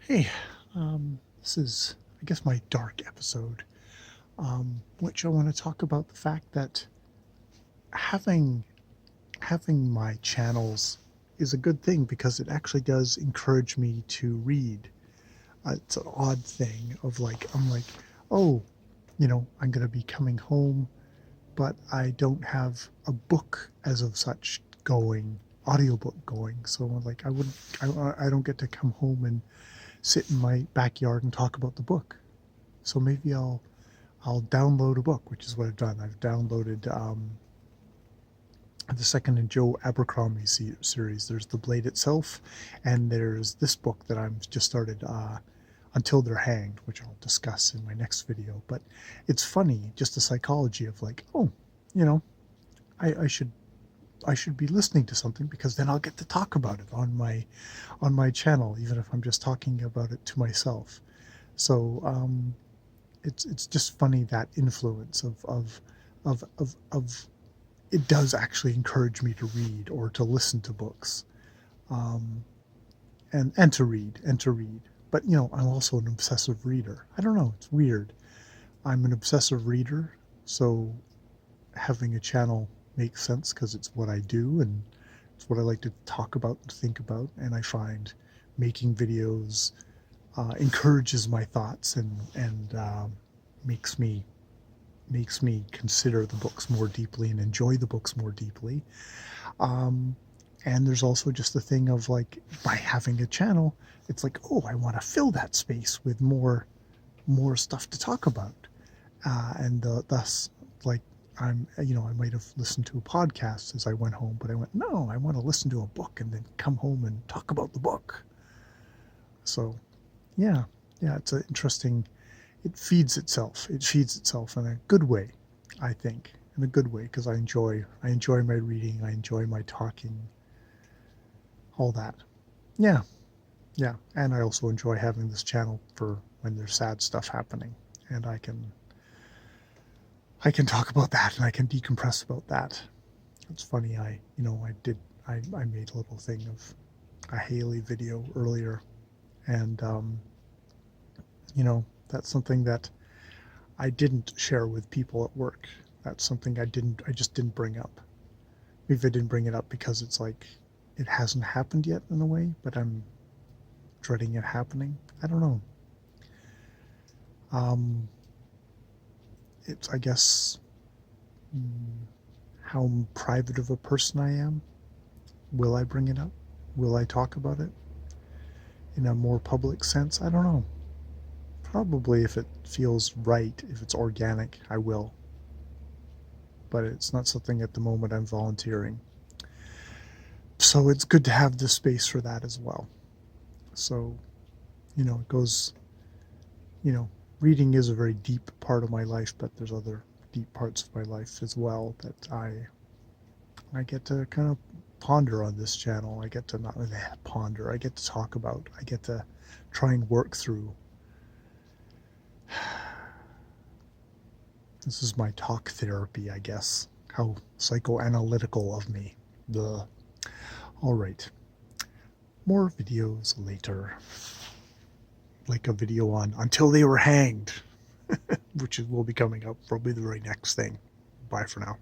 Hey, this is, I guess, my dark episode, which I want to talk about the fact that having having my channels is a good thing because it actually does encourage me to read. It's an odd thing of like I'm like, oh, I'm gonna be coming home, but I don't have a book as of such going, audiobook going. So like I don't get to come home and sit in my backyard and talk about the book. So maybe I'll download a book, which is what I've done. I've downloaded the second in Joe Abercrombie series. There's The Blade Itself, and there's this book that I'm just started, Until They're Hanged, which I'll discuss in my next video. But it's funny, just the psychology of like, oh, you know, I should be listening to something because then I'll get to talk about it on my channel, even if I'm just talking about it to myself. So it's just funny that influence of it does actually encourage me to read or to listen to books, um, and to read. But I'm also an obsessive reader. I don't know. It's weird. I'm an obsessive reader, so having a channel makes sense because it's what I do and it's what I like to talk about and think about. And I find making videos encourages my thoughts and makes me consider the books more deeply and enjoy the books more deeply. Um, and there's also just the thing of like by having a channel, it's like, oh, I want to fill that space with more stuff to talk about, and thus like I might have listened to a podcast as I went home, but I went, no, I want to listen to a book and then come home and talk about the book. So yeah, yeah, it's an interesting. It feeds itself. It feeds itself in a good way, I think, in a good way because I enjoy my reading. I enjoy my talking, all that. Yeah, yeah, and I also enjoy having this channel for when there's sad stuff happening, and I can talk about that and I can decompress about that. It's funny. I made a little thing of a Haley video earlier, and that's something that I didn't share with people at work. That's something I just didn't bring up. Maybe I didn't bring it up because it's like it hasn't happened yet in a way, but I'm dreading it happening. I don't know. Um, it's, I guess, mm, how private of a person I am. Will I bring it up? Will I talk about it in a more public sense? I don't know. Probably if it feels right, if it's organic, I will. But it's not something at the moment I'm volunteering. So it's good to have this space for that as well. So, it goes, you know, reading is a very deep part of my life, but there's other deep parts of my life as well that I get to kind of ponder on this channel. I get to not really ponder, I get to talk about, I get to try and work through. This is my talk therapy, I guess. How psychoanalytical of me. Ugh. All right. More videos later. Like a video on Until They Were Hanged, which will be coming up probably the very next thing. Bye for now.